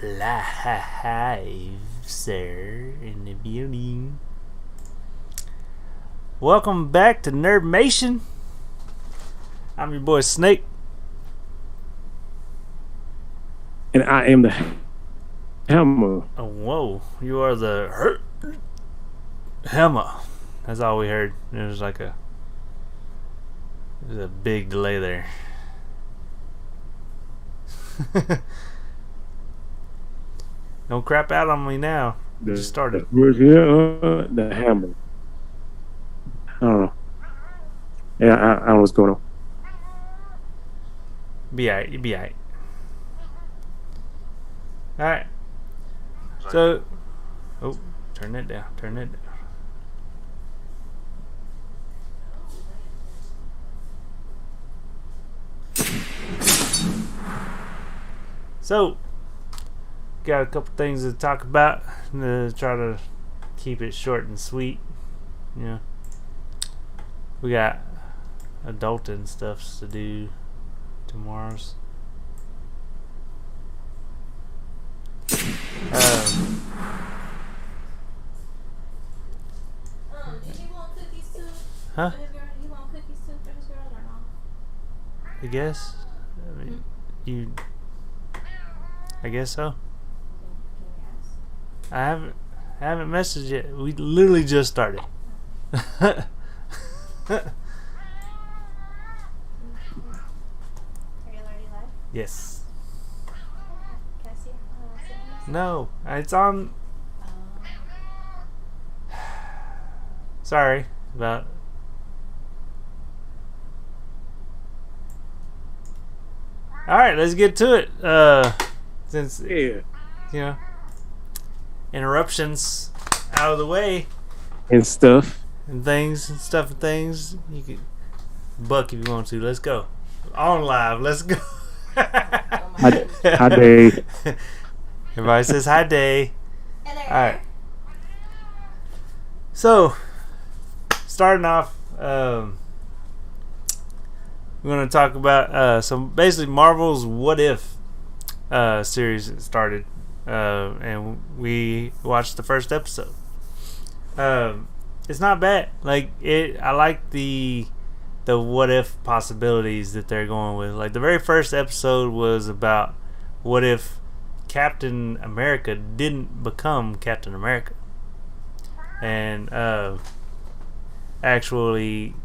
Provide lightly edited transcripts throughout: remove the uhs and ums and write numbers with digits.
Live, sir, in the building. Welcome back to Nerdmation. I'm your boy Snake. And I am the Hammer. Oh, whoa, you are the Hammer. That's all we heard. There's a big delay there. Don't crap out on me now. Just started. The Hammer. I don't know. Yeah, I don't know what's going on. Be alright. You be alright. Alright. So, oh, turn that down. Turn that down. So, got a couple things to talk about. I'm gonna try to keep it short and sweet. You know, we got adulting stuff to do tomorrow's. Did you want cookies too? Huh? For his girl? You want cookies too for his girl or not? I guess. I guess so. Can you ask? I haven't messaged yet. We literally just started. Are you already live? Yes. Can I see it? No, it's on. Sorry about. All right, let's get to it. Since Yeah. you know, interruptions out of the way And stuff. and things and stuff and things, you can buck if you want to. Let's go on live. Let's go. Hi, Dave. Everybody says hi, Day. Hey there. All right. So, starting off, we're going to talk about some basically Marvel's What If series that started, and we watched the first episode. It's not bad. I like the what if possibilities that they're going with. Like the very first episode was about what if Captain America didn't become Captain America, and actually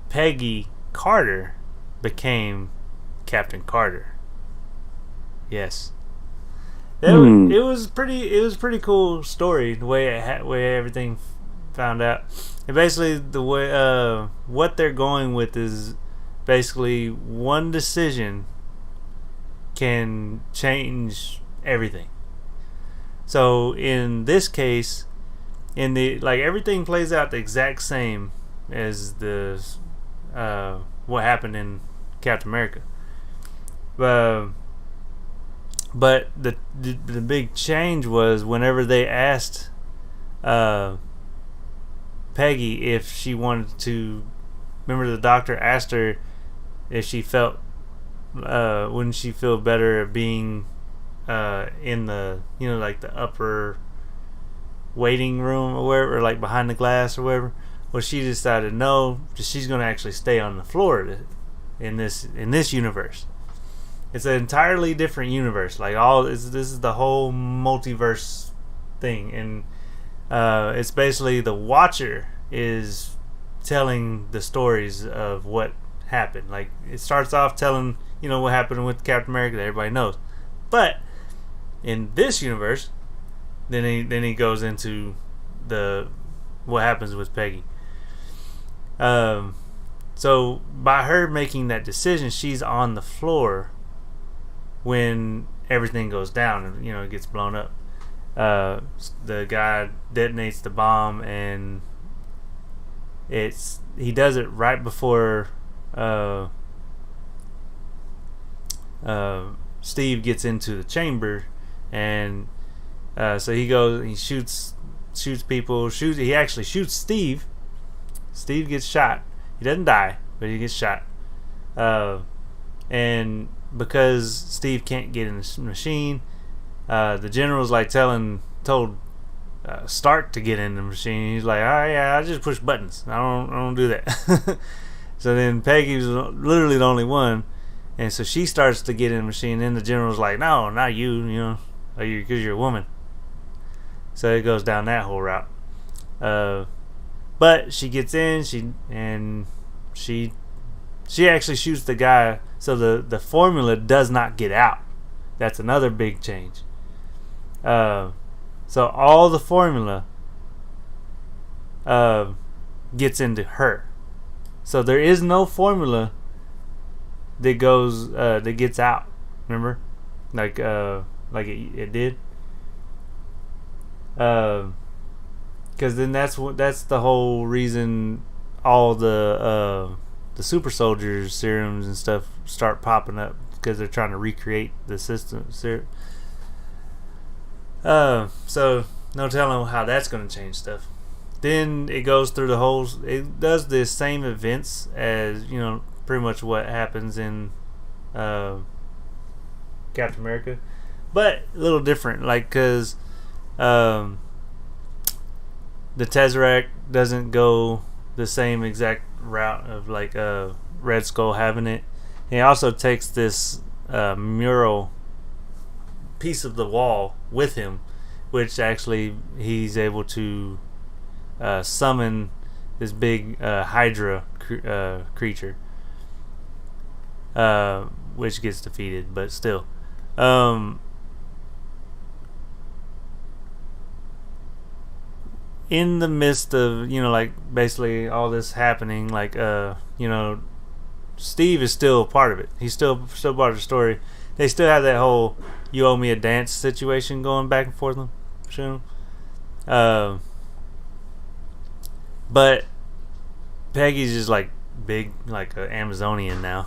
Peggy Carter became Captain Carter. Yes, it was pretty cool story the way way everything found out. And basically the way what they're going with is basically one decision can change everything. So in this case, everything plays out the exact same as the what happened in Captain America. But the big change was whenever they asked Peggy if she wanted to. Remember, the doctor asked her if she felt wouldn't she feel better being in the the upper waiting room or wherever, or like behind the glass or whatever. Well, she decided no, she's going to actually stay on the floor in this universe. It's an entirely different universe. This is the whole multiverse thing, and it's basically the Watcher is telling the stories of what happened. Like, it starts off telling what happened with Captain America that everybody knows, but in this universe, then he goes into what happens with Peggy. So by her making that decision, she's on the floor when everything goes down and it gets blown up. The guy detonates the bomb, and he does it right before Steve gets into the chamber, and so he goes and he shoots people. He actually shoots Steve. Steve gets shot. He doesn't die, but he gets shot. And because Steve can't get in the machine, the general's like told Stark to get in the machine. He's like, oh yeah, I just push buttons. I don't do that. So then Peggy's literally the only one, and so she starts to get in the machine. And then the general's like, no, not you. You know, because you're a woman. So it goes down that whole route. But she gets in. She actually shoots the guy. So the formula does not get out. That's another big change. So all the formula gets into her. So there is no formula that gets out. Remember, like it did. Because then that's the whole reason all the super soldiers serums and stuff start popping up, because they're trying to recreate the system. So no telling how that's going to change stuff. Then it goes through the whole. It does the same events as, you know, pretty much what happens in Captain America, but a little different. Like, because the Tesseract doesn't go the same exact route of like Red Skull having it. He also takes this mural piece of the wall with him, which actually he's able to summon this big Hydra creature, which gets defeated, but still. In the midst of, you know, like basically all this happening, like you know, Steve is still part of it. He's still part of the story. They still have that whole "you owe me a dance" situation going back and forth. But Peggy's just like big, like an Amazonian now.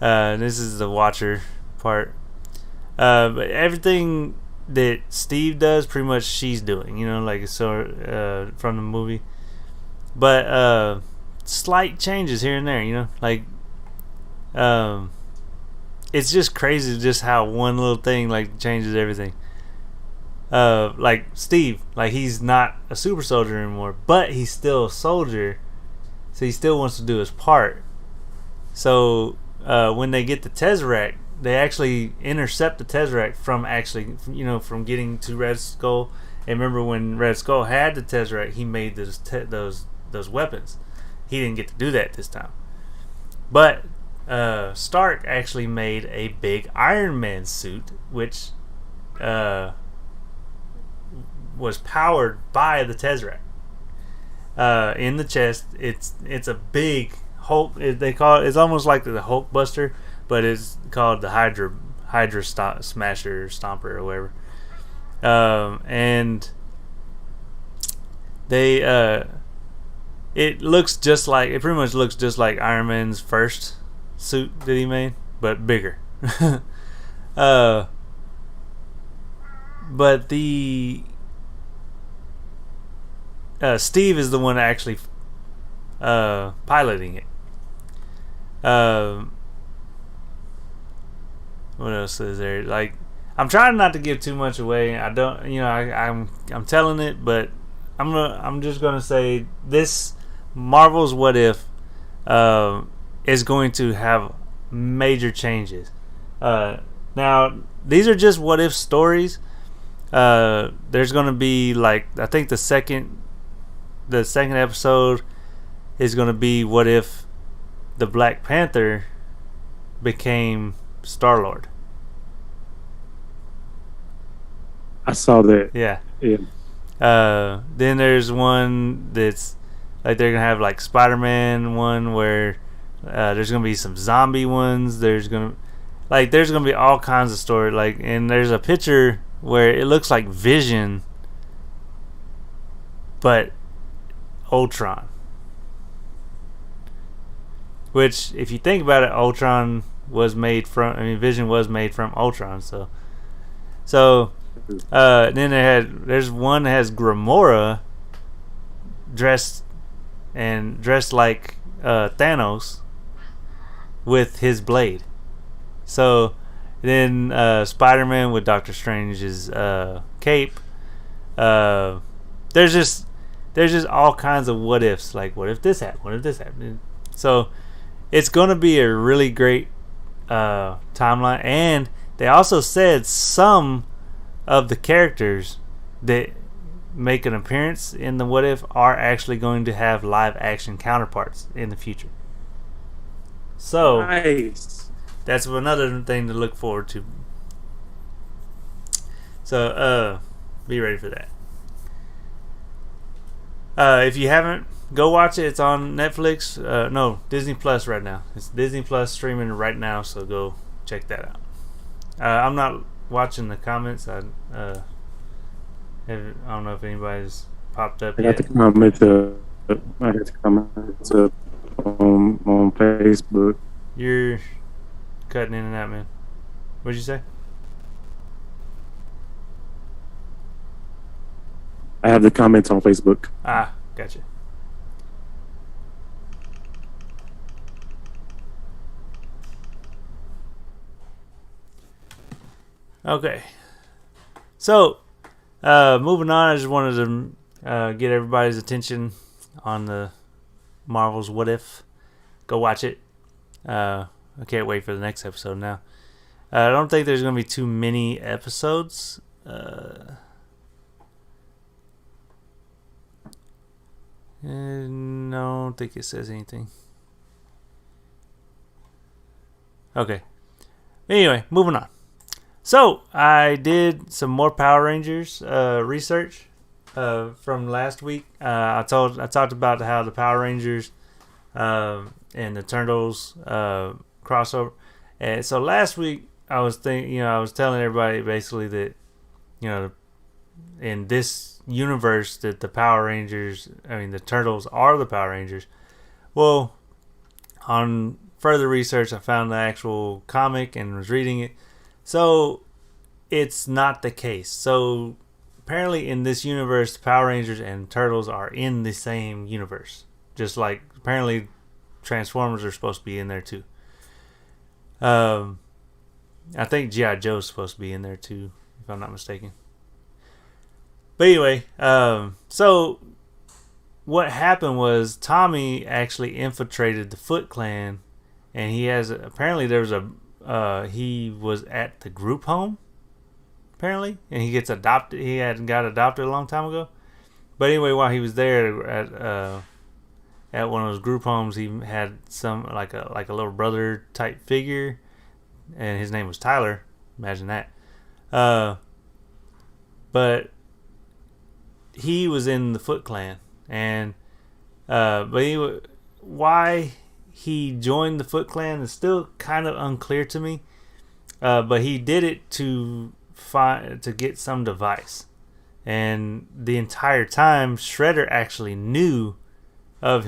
This is the Watcher part. But everything that Steve does, pretty much she's doing. You know, like so from the movie. But slight changes here and there. You know, like it's just crazy just how one little thing like changes everything. Like Steve, like he's not a super soldier anymore, but he's still a soldier, so he still wants to do his part. So when they get the Tesseract, they actually intercept the Tesseract from actually, you know, from getting to Red Skull. And remember when Red Skull had the Tesseract, he made those weapons. He didn't get to do that this time. But Stark actually made a big Iron Man suit, which was powered by the Tesseract. In the chest, it's a big Hulk. They call it. It's almost like the Hulk Buster, but it's called the Hydra Smasher, Stomper, or whatever. And they it pretty much looks just like Iron Man's first suit that he made, but bigger. But the Steve is the one actually piloting it. What else is there? Like, I'm trying not to give too much away. I don't, you know, I'm telling it, but I'm just gonna say this Marvel's What If is going to have major changes. Now these are just what if stories. There's gonna be, like, I think the second episode is gonna be what if the Black Panther became Star-Lord. I saw that. Yeah. Yeah. Then there's one that's like they're gonna have like Spider-Man one where there's gonna be some zombie ones. There's gonna be all kinds of story. Like, and there's a picture where it looks like Vision, but Ultron. Which, if you think about it, Ultron was made from. I mean, Vision was made from Ultron. So then there's one that has Gamora dressed like Thanos, with his blade. So then Spider-Man with Doctor Strange's cape. There's just all kinds of what ifs. Like, what if this happened? What if this happened? So it's gonna be a really great timeline. And they also said some of the characters that make an appearance in the what if are actually going to have live action counterparts in the future. So Nice. that's another thing to look forward to. So be ready for that. If you haven't, go watch it. It's on Netflix. No, Disney Plus right now. It's Disney Plus streaming right now, so go check that out. I'm not watching the comments. I don't know if anybody's popped up I yet. got the comments up on Facebook. You're cutting in and out, man. What'd you say? I have the comments on Facebook. Ah, gotcha. Okay. So, moving on, I just wanted to get everybody's attention on the Marvel's What If. Go watch it. I can't wait for the next episode now. I don't think there's going to be too many episodes. No, I don't think it says anything. Okay. Anyway, moving on. So, I did some more Power Rangers research from last week. I talked about how the Power Rangers and the Turtles crossover. And so last week I was telling everybody basically that, in this universe that the the Turtles are the Power Rangers. Well, on further research, I found the actual comic and was reading it. So it's not the case. So apparently in this universe, Power Rangers and Turtles are in the same universe. Just like apparently Transformers are supposed to be in there too. I think G.I. Joe's supposed to be in there too, if I'm not mistaken. But anyway, so what happened was Tommy actually infiltrated the Foot Clan, and he was at the group home, apparently, and he gets adopted. He got adopted a long time ago. But anyway, while he was there at one of those group homes, he had some like a little brother type figure, and his name was Tyler. Imagine that. But he was in the Foot Clan, and why he joined the Foot Clan is still kind of unclear to me. But he did it to get some device, and the entire time Shredder actually knew of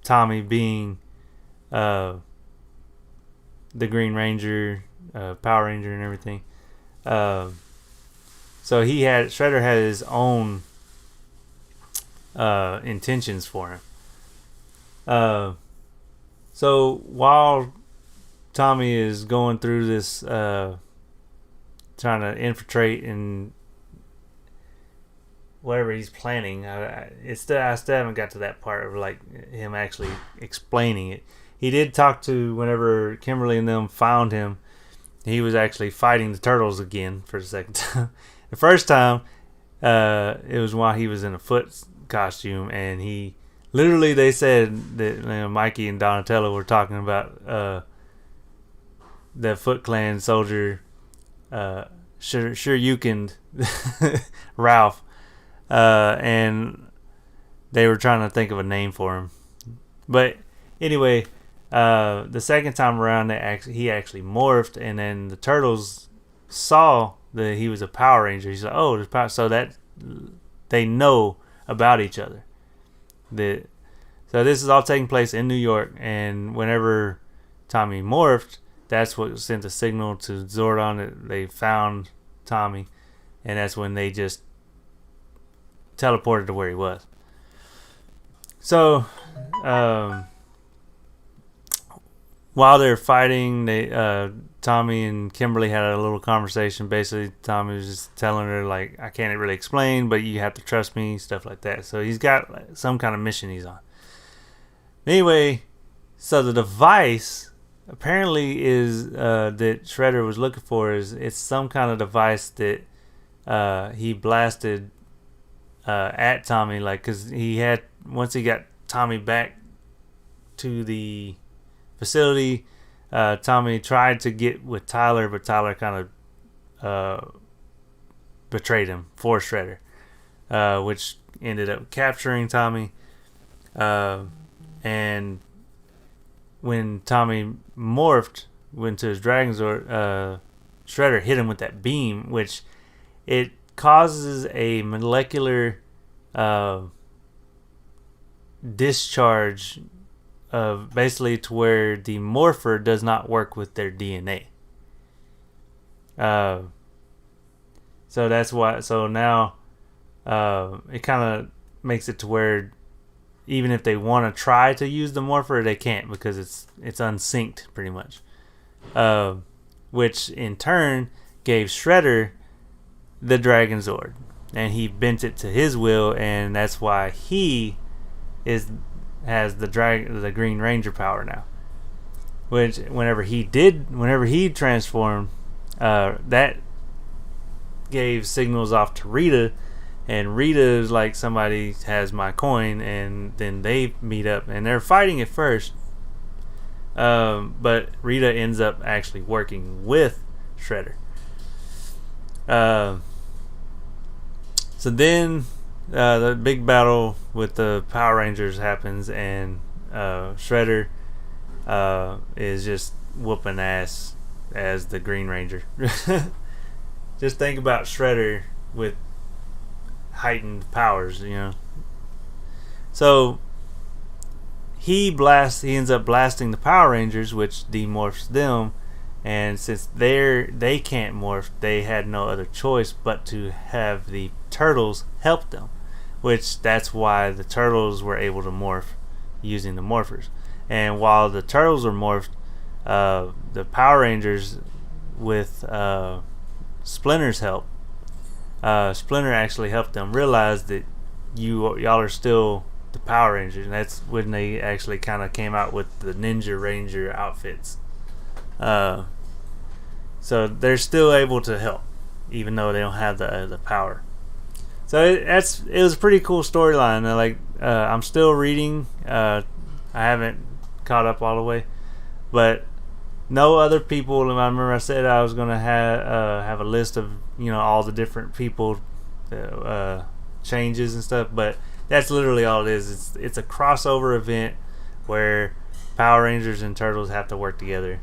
Tommy being the Green Ranger, Power Ranger, and everything. So Shredder had his own intentions for him. So while Tommy is going through this, trying to infiltrate and whatever he's planning, I still haven't got to that part of like him actually explaining it. He did talk to whenever Kimberly and them found him. He was actually fighting the Turtles again for the second time. The first time, it was while he was in a Foot costume, and they said that Mikey and Donatello were talking about the Foot Clan soldier, sure you can, Ralph, and they were trying to think of a name for him. But anyway, the second time around, he actually morphed, and then the Turtles saw that he was a Power Ranger. He's like, oh, there's power. So that they know about each other. So this is all taking place in New York, and whenever Tommy morphed, that's what sent the signal to Zordon that they found Tommy, and that's when they just teleported to where he was. So, while they're fighting, Tommy and Kimberly had a little conversation. Basically, Tommy was just telling her, like, I can't really explain, but you have to trust me, stuff like that. So he's got like, some kind of mission he's on. Anyway, so the device apparently is that Shredder was looking for it's some kind of device that he blasted at Tommy, like, because once he got Tommy back to the facility, Tommy tried to get with Tyler, but Tyler kind of betrayed him for Shredder, which ended up capturing Tommy. And when Tommy morphed, went to his Dragonzord, Shredder hit him with that beam, which it causes a molecular discharge of basically to where the morpher does not work with their DNA. So that's why. So now it kind of makes it to where even if they want to try to use the morpher, they can't because it's unsynced pretty much. Which in turn gave Shredder the Dragonzord, and he bent it to his will, and that's why he has the Green Ranger power now. Which whenever he transformed, that gave signals off to Rita, and Rita is like, somebody has my coin, and then they meet up and they're fighting at first, but Rita ends up actually working with Shredder. So then the big battle with the Power Rangers happens, and Shredder is just whooping ass as the Green Ranger. Just think about Shredder with heightened powers, you know. So he ends up blasting the Power Rangers, which demorphs them, and since they can't morph, they had no other choice but to have the Turtles help them, which that's why the Turtles were able to morph using the morphers. And while the Turtles were morphed, the Power Rangers, with Splinter's help, Splinter actually helped them realize that y'all are still the Power Rangers, and that's when they actually kind of came out with the Ninja Ranger outfits. So they're still able to help, even though they don't have the power. So it was a pretty cool storyline. I'm still reading. I haven't caught up all the way, but no other people. I remember I said I was gonna have a list of all the different people, changes and stuff, but that's literally all it is. It's a crossover event where Power Rangers and Turtles have to work together,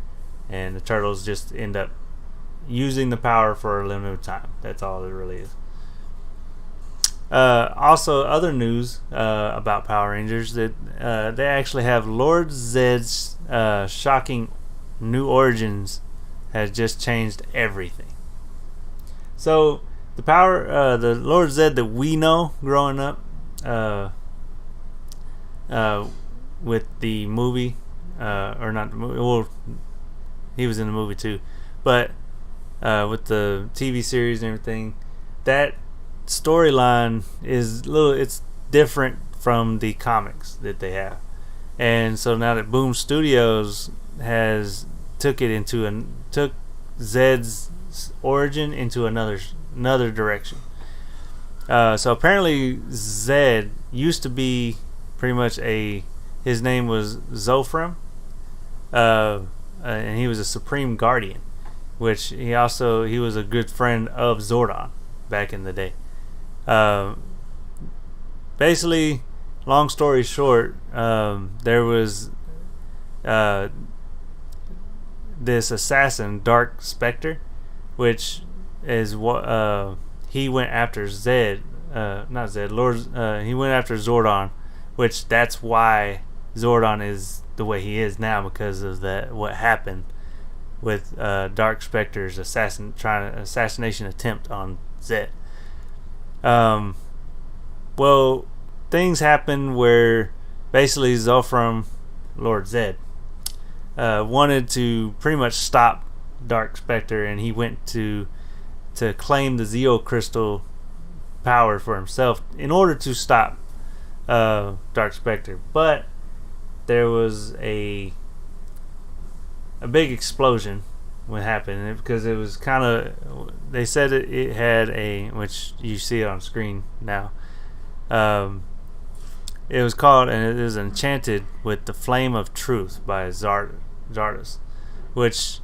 and the Turtles just end up using the power for a limited time. That's all it really is. Also, other news about Power Rangers, that they actually have Lord Zedds' shocking new origins has just changed everything. So the Lord Zedd that we know growing up, with the movie, or not the movie, well, he was in the movie too, but with the TV series and everything, that storyline is it's different from the comics that they have. And so now that Boom Studios has took Zedd's origin into another direction. So apparently Zedd used to be pretty much his name was Zofram, and he was a Supreme Guardian, which he was a good friend of Zordon back in the day. Basically, long story short, there was this assassin, Dark Spectre, which is what he went after Zedd, not Zedd, Lord. He went after Zordon, which that's why Zordon is the way he is now, because of what happened with Dark Spectre's assassination attempt on Zedd. Well, things happen where basically Zofram, Lord Zedd, wanted to pretty much stop Dark Spectre, and he went to claim the Zeo Crystal power for himself in order to stop Dark Spectre. But there was a big explosion what happened, because it was kind of, they said it had a, which you see on screen now, it was called, and it is enchanted with the Flame of Truth by Zardos, which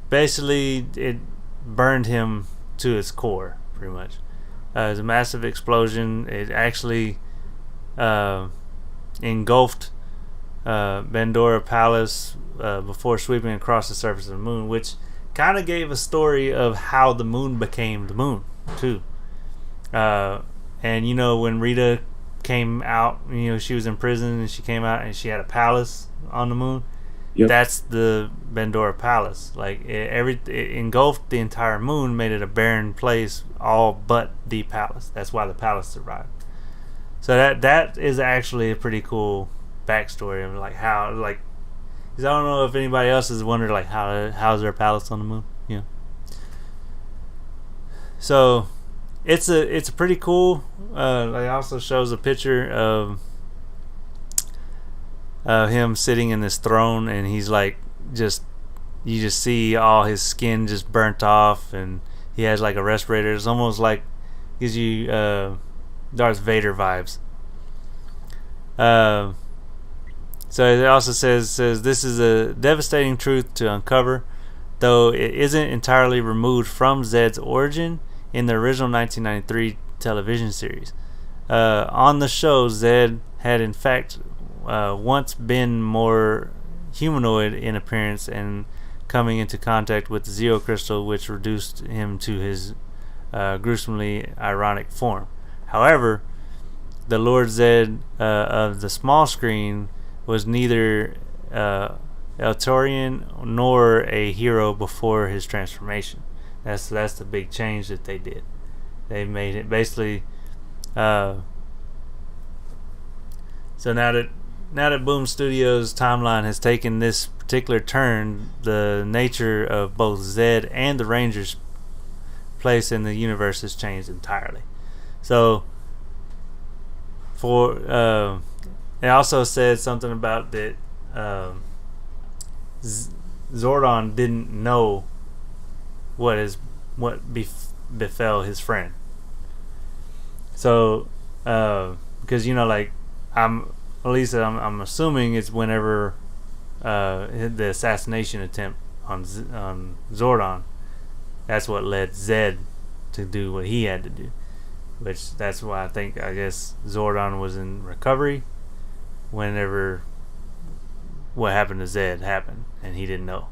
basically it burned him to his core pretty much. It was a massive explosion. It actually engulfed Bandora Palace before sweeping across the surface of the moon, which kind of gave a story of how the moon became the moon too. And you know, when Rita came out, you know, she was in prison and she came out and she had a palace on the moon. Yep. That's the Bandora Palace. Like it engulfed the entire moon, made it a barren place, all but the palace. That's why the palace survived. So that is actually a pretty cool backstory of like how, like, because I don't know if anybody else has wondered like how's there a palace on the moon, you know. So it's a pretty cool. It also shows a picture of him sitting in this throne, and he's like, you just see all his skin just burnt off, and he has like a respirator. It's almost like, gives you Darth Vader vibes. So it also says this is a devastating truth to uncover, though it isn't entirely removed from Zedd's origin in the original 1993 television series. On the show, Zedd had in fact once been more humanoid in appearance and coming into contact with the Zeo Crystal, which reduced him to his gruesomely ironic form. However, the Lord Zedd of the small screen was neither Eltorian nor a hero before his transformation. That's the big change that they did. They made it basically. So now that Boom Studios' timeline has taken this particular turn, the nature of both Zedd and the Rangers' place in the universe has changed entirely. So for it also said something about that Zordon didn't know what befell his friend. So because, you know, like, I'm assuming it's whenever the assassination attempt on Zordon, that's what led Zedd to do what he had to do, which that's why I guess Zordon was in recovery whenever what happened to Zedd happened, and he didn't know.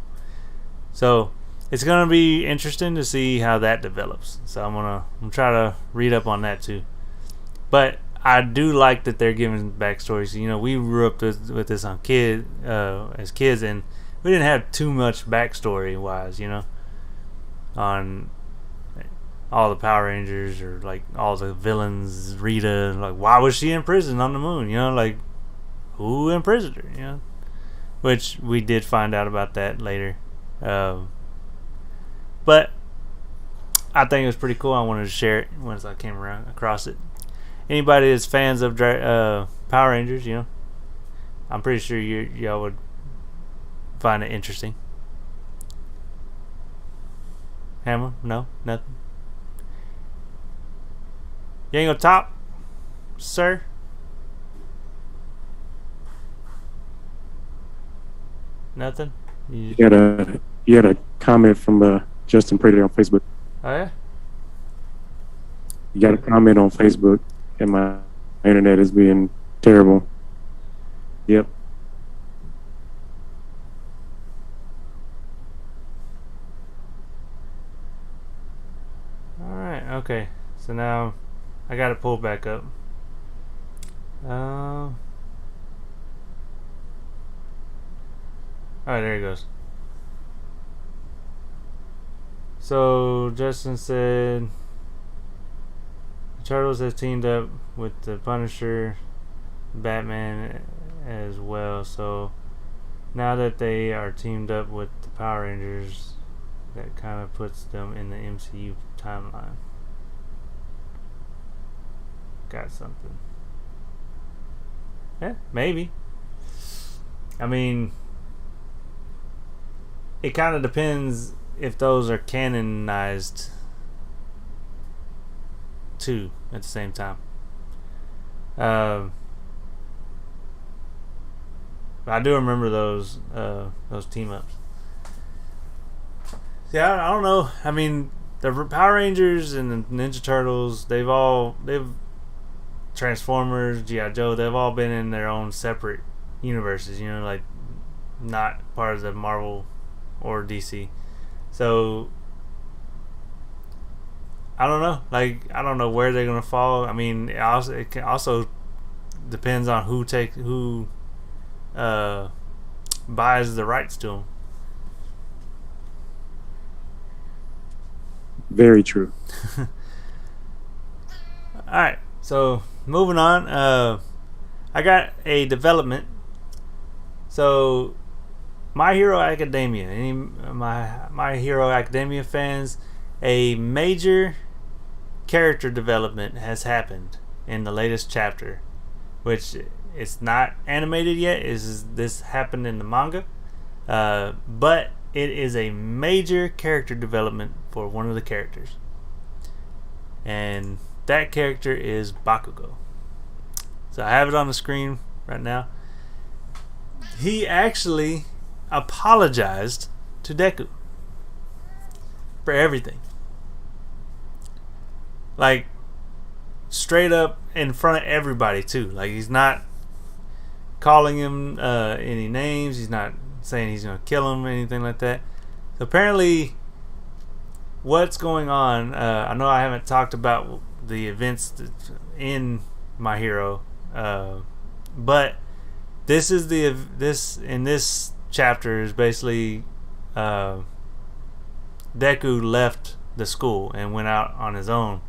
So it's gonna be interesting to see how that develops. So I'm try to read up on that too. But I do like that they're giving backstories. You know, we grew up with this on as kids, and we didn't have too much backstory wise, you know, on all the Power Rangers or like all the villains. Rita, like, why was she in prison on the moon? You know, like, who imprisoned her? You know, which we did find out about that later. But I think it was pretty cool. I wanted to share it once I came across it. Anybody that's fans of Power Rangers, you know, I'm pretty sure y'all would find it interesting. Hammer? No? Nothing? You ain't gonna talk, sir? Nothing? You had a comment from Justin Prater on Facebook. Oh yeah? You got a comment on Facebook, and my internet is being terrible. Yep. Alright, okay. So now I got it pulled back up. Alright, there he goes. So Justin said the Turtles have teamed up with the Punisher, Batman as well. So now that they are teamed up with the Power Rangers, that kind of puts them in the MCU timeline. Got something. Yeah, maybe. I mean, it kind of depends if those are canonized too at the same time. I do remember those team ups. Yeah, I don't know. I mean, the Power Rangers and the Ninja Turtles, they've Transformers, G.I. Joe, they've all been in their own separate universes, you know, like not part of the Marvel or DC. So I don't know. Like, I don't know where they're gonna fall. I mean, it also depends on who buys the rights to them. Very true. All right. So moving on, I got a development. So, My Hero Academia. Any My Hero Academia fans, a major character development has happened in the latest chapter, which it's not animated yet. This happened in the manga, but it is a major character development for one of the characters, and that character is Bakugo. So I have it on the screen right now. He actually apologized to Deku for everything. Like, straight up in front of everybody too. Like, he's not calling him any names. He's not saying he's going to kill him or anything like that. So apparently, what's going on, I know I haven't talked about the events in My Hero, but this in this chapter is basically Deku left the school and went out on his own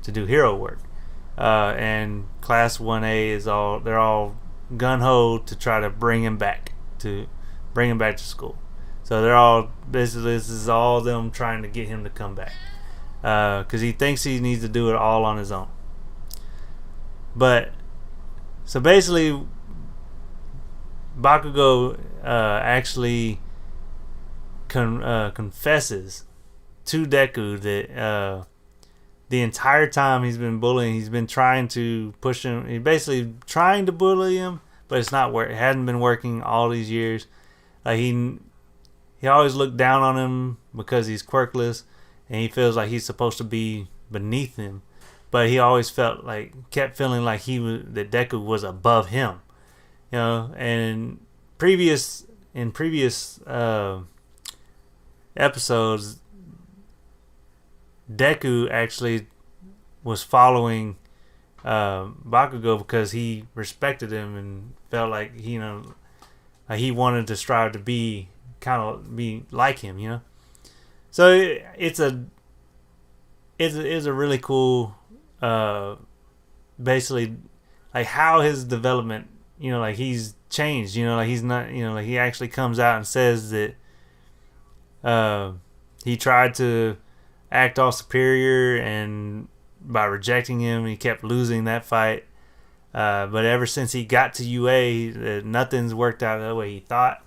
to do hero work, and Class 1A they're all gun-ho to try to bring him back to school. So they're all basically, this is all them trying to get him to come back, because he thinks he needs to do it all on his own. But so basically, Bakugo actually confesses to Deku that the entire time he's been bullying, he's been trying to push him. He's basically trying to bully him, but it's not work. It hadn't been working all these years. Like, he always looked down on him because he's quirkless, and he feels like he's supposed to be beneath him. But he always kept feeling like that Deku was above him, you know. And in previous episodes, Deku actually was following Bakugo because he respected him and felt like he wanted to strive to be like him, you know. So it's a really cool, basically, like, how his development, you know, like, he's changed, you know, like, he's not, you know, like, he actually comes out and says that he tried to act all superior, and by rejecting him, he kept losing that fight. But ever since he got to UA, nothing's worked out the way he thought.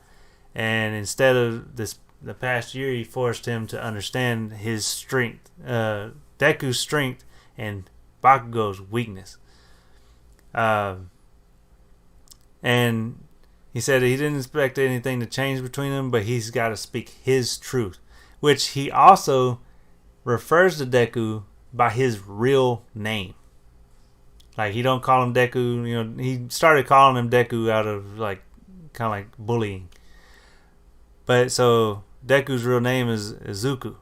And instead of the past year, he forced him to understand his strength, Deku's strength, and Bakugo's weakness. And he said he didn't expect anything to change between them, but he's got to speak his truth, which he also refers to Deku by his real name. Like, he don't call him Deku, you know. He started calling him Deku out of, like, kind of like bullying. But so Deku's real name is Izuku,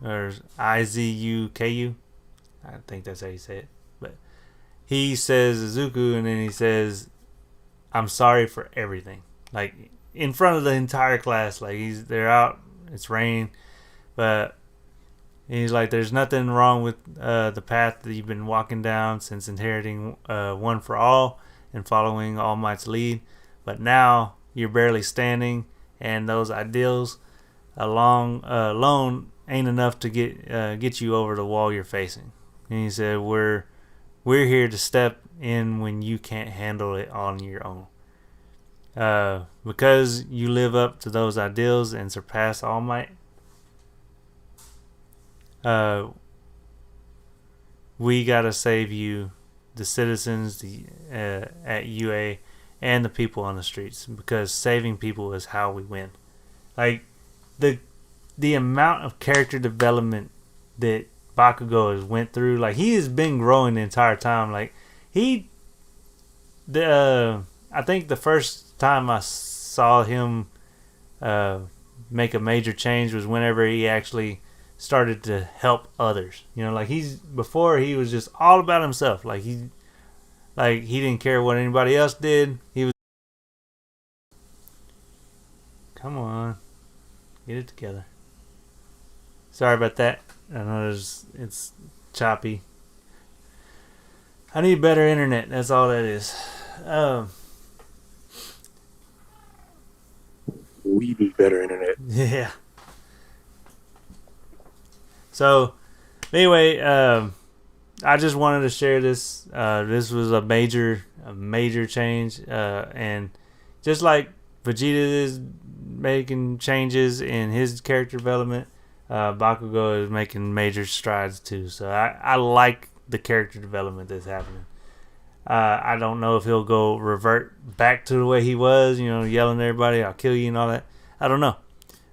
or Izuku. I think that's how you say it. But he says Izuku, and then he says, "I'm sorry for everything." Like, in front of the entire class. Like, they're out, it's raining, but he's like, "There's nothing wrong with the path that you've been walking down since inheriting One for All and following All Might's lead. But now you're barely standing, and those ideals alone ain't enough to get you over the wall you're facing. And he said, we're here to step in when you can't handle it on your own. Because you live up to those ideals and surpass all might, we gotta save you, the citizens at UA, and the people on the streets, because saving people is how we win. Like, the amount of character development that Bakugo has went through, like, he has been growing the entire time. Like, I think the first time I saw him make a major change was whenever he actually started to help others. You know, like, before he was just all about himself. Like, he didn't care what anybody else did. He was, come on, get it together. Sorry about that. I know it's choppy. I need better internet. That's all that is. We need better internet. Yeah. So, anyway, I just wanted to share this. This was a major change, and just like Vegeta is making changes in his character development, Bakugo is making major strides too. So I like the character development that's happening. I don't know if he'll revert back to the way he was, you know, yelling at everybody, "I'll kill you" and all that. I don't know.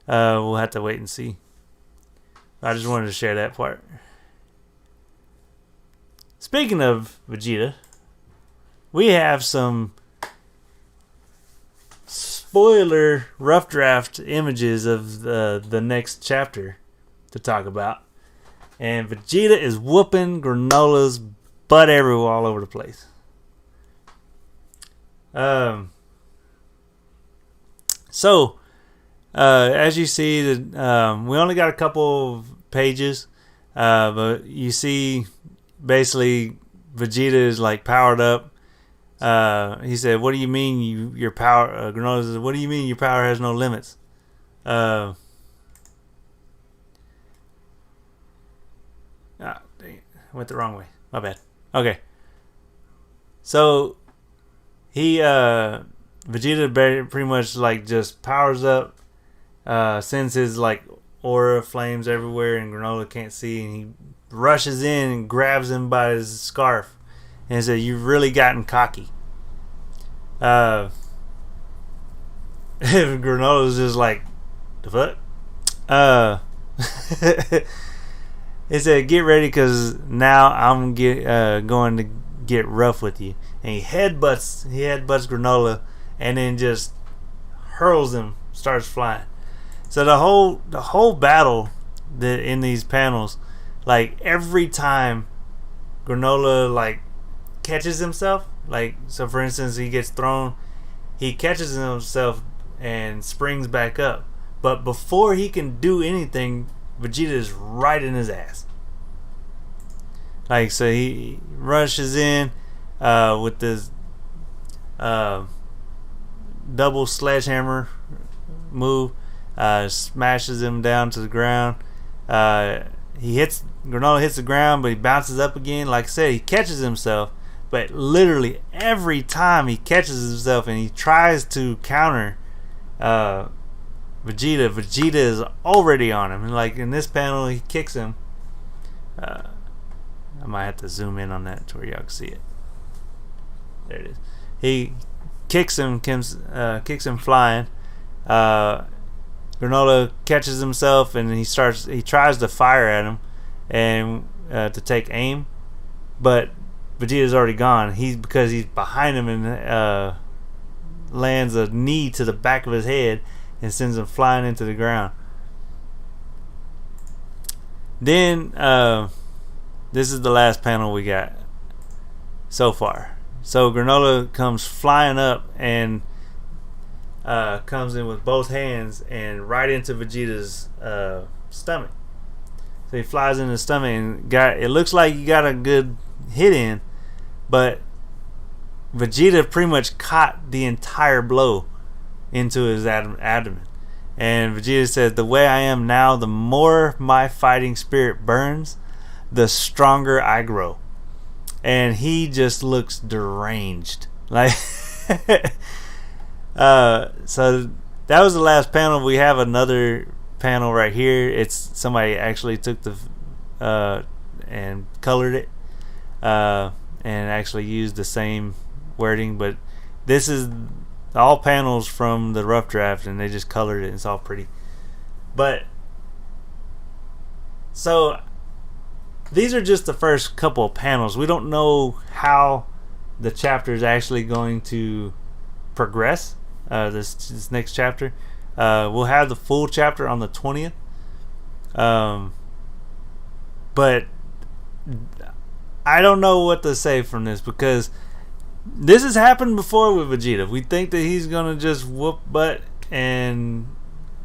We'll have to wait and see. I just wanted to share that part. Speaking of Vegeta, we have some spoiler rough draft images of the next chapter to talk about. And Vegeta is whooping Granola's butt everywhere, all over the place. So, as you see, we only got a couple of pages, but you see, basically, Vegeta is like powered up. He said, "What do you mean your power?" Granola says, "What do you mean your power has no limits?" Dang it. I went the wrong way. My bad. Okay. So Vegeta pretty much like just powers up, sends his like aura flames everywhere, and Granola can't see, and he rushes in and grabs him by his scarf and said, "You've really gotten cocky." Granola's just like, "The fuck?" He said, "Get ready, because now I'm going to get rough with you." And he headbutts Granola, and then just hurls him, starts flying. So the whole battle that in these panels, like every time Granola like catches himself, like, so for instance, he gets thrown, he catches himself and springs back up, but before he can do anything, Vegeta is right in his ass. Like, so he rushes in with this double sledgehammer move, smashes him down to the ground. Granola hits the ground, but he bounces up again. Like I said, he catches himself, but literally every time he catches himself and he tries to counter Vegeta is already on him. And like in this panel, he kicks him. I might have to zoom in on that to where y'all can see it. There it is. He kicks him flying. Granola catches himself, and he tries to fire at him and to take aim, but Vegeta's already gone. Because he's behind him, and lands a knee to the back of his head and sends him flying into the ground. Then this is the last panel we got so far. So Granola comes flying up and comes in with both hands and right into Vegeta's stomach. So he flies in his stomach, and it looks like he got a good hit in, but Vegeta pretty much caught the entire blow into his abdomen. And Vegeta said, "The way I am now, the more my fighting spirit burns, the stronger I grow." And he just looks deranged. Like, so that was the last panel. We have another panel right here. It's somebody actually took the and colored it, and actually used the same wording. But this is all panels from the rough draft, and they just colored it. It's all pretty. But so these are just the first couple of panels. We don't know how the chapter is actually going to progress. This next chapter, we'll have the full chapter on the 20th. But I don't know what to say from this, because this has happened before with Vegeta. We think that he's gonna just whoop butt and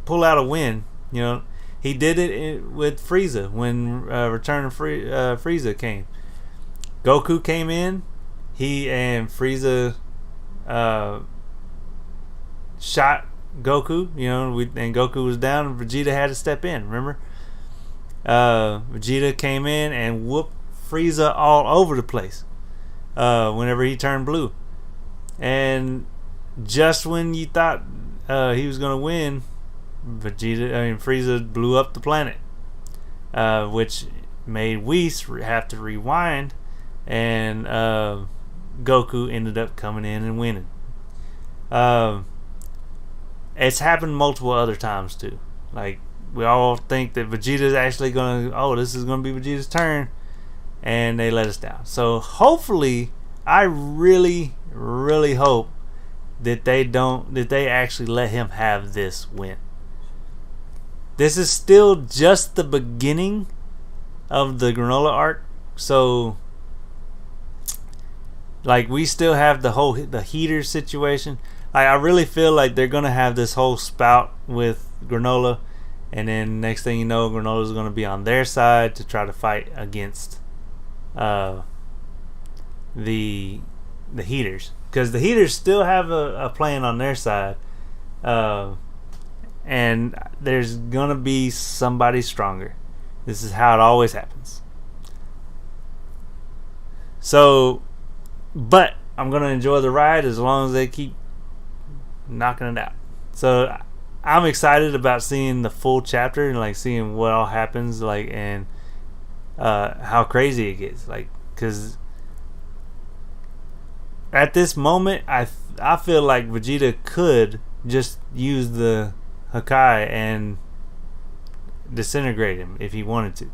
pull out a win. You know, he did it with Frieza when Return of Frieza came. Goku came in, he and Frieza shot Goku. You know, and Goku was down, and Vegeta had to step in. Remember, Vegeta came in and whooped Frieza all over the place whenever he turned blue. And just when you thought he was gonna win, Frieza blew up the planet, which made Whis have to rewind, and Goku ended up coming in and winning. It's happened multiple other times too. Like, we all think that Vegeta's actually this is gonna be Vegeta's turn, and they let us down. So hopefully, I really, really hope that they actually let him have this win. This is still just the beginning of the Granola arc, so like, we still have the heater situation. I really feel like they're gonna have this whole spout with Granola, and then next thing you know, Granola's gonna be on their side to try to fight against the heaters, because the heaters still have a plan on their side, and there's gonna be somebody stronger. This is how it always happens. So, but I'm gonna enjoy the ride as long as they keep knocking it out. So I'm excited about seeing the full chapter and like seeing what all happens, like, and how crazy it gets, like, because at this moment I feel like Vegeta could just use the Hakai and disintegrate him if he wanted to,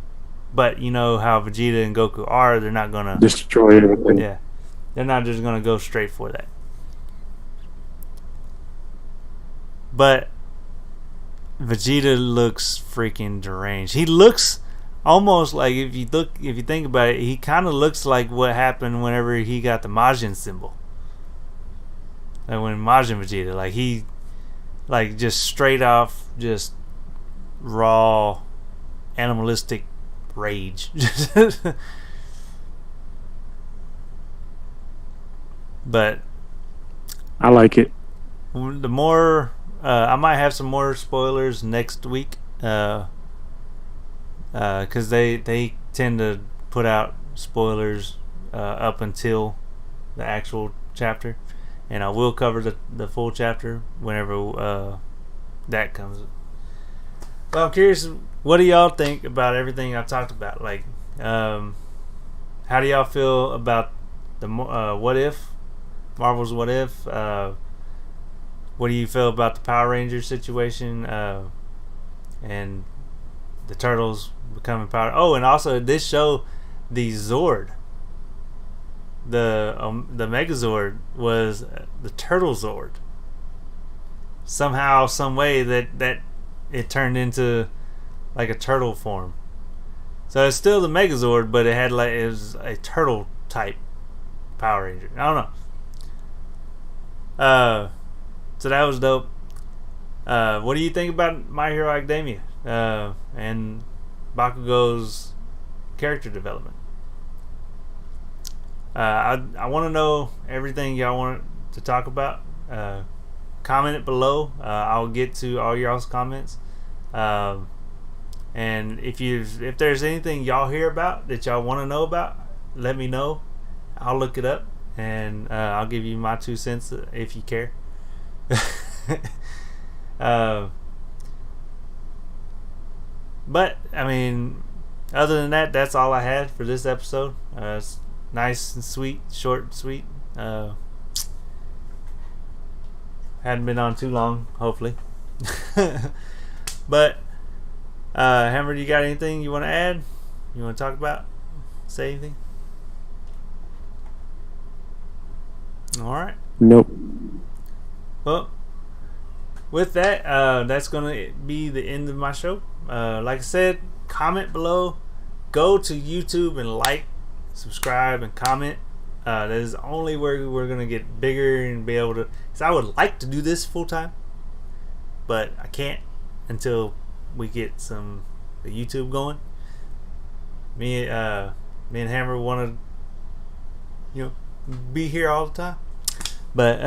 but you know how Vegeta and Goku are, they're not gonna destroy everything. Yeah, they're not just gonna go straight for that. But Vegeta looks freaking deranged. He looks almost like, if you think about it, he kind of looks like what happened whenever he got the Majin symbol. Like when Majin Vegeta, like he, like just straight off, just raw, animalistic rage. But I like it. The more I might have some more spoilers next week, because they tend to put out spoilers up until the actual chapter, and I will cover the full chapter whenever that comes. Well, I'm curious, what do y'all think about everything I've talked about? Like, how do y'all feel about the What If, Marvel's What If? What do you feel about the Power Rangers situation, and the Turtles becoming Power? Oh, and also this show, the Zord, the Megazord was the Turtle Zord. Somehow, some way that it turned into like a turtle form. So it's still the Megazord, but it was a turtle type Power Ranger. I don't know. So that was dope. What do you think about My Hero Academia and Bakugo's character development? I want to know everything y'all want to talk about. comment it below. I'll get to all y'all's comments. And if there's anything y'all hear about that y'all want to know about, let me know. I'll look it up and I'll give you my 2 cents if you care. But I mean, other than that, that's all I had for this episode. It's nice and sweet, short and sweet. Hadn't been on too long, hopefully. But Hammer, you got anything you want to add? You want to talk about? Say anything? All right. Nope. Well, with that, that's gonna be the end of my show. Like I said, comment below. Go to YouTube and like, subscribe, and comment. That is the only way we're gonna get bigger and be able to. Cause I would like to do this full time, but I can't until we get the YouTube going. Me and Hammer want to, be here all the time, but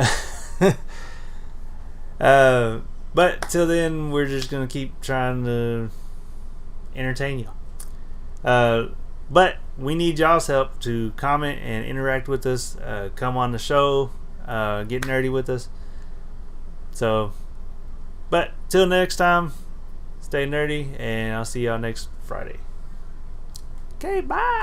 but till then, we're just gonna keep trying to entertain you. But we need y'all's help to comment and interact with us. Come on the show, get nerdy with us. So, but till next time, stay nerdy, and I'll see y'all next Friday. Okay, bye.